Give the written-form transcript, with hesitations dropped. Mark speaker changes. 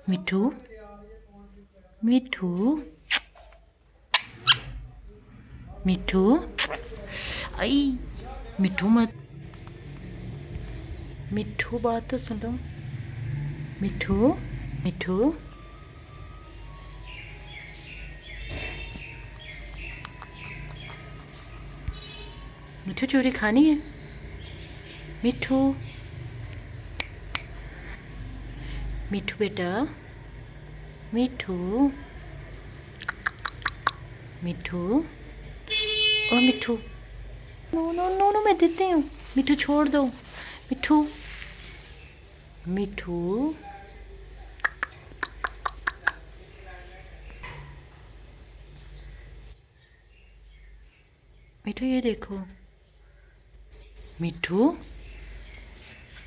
Speaker 1: मिठू मिठू मिठू आई मिठू मत मिठू बात तो सुन लो मिठू मिठू मिठू चूरी खानी है मिठू मिठू बेटा मिठू मिठू और मिठू नो नो नो नो मैं देती हूँ मिठू छोड़ दो मिठू मिठू मिठू ये देखो मिठू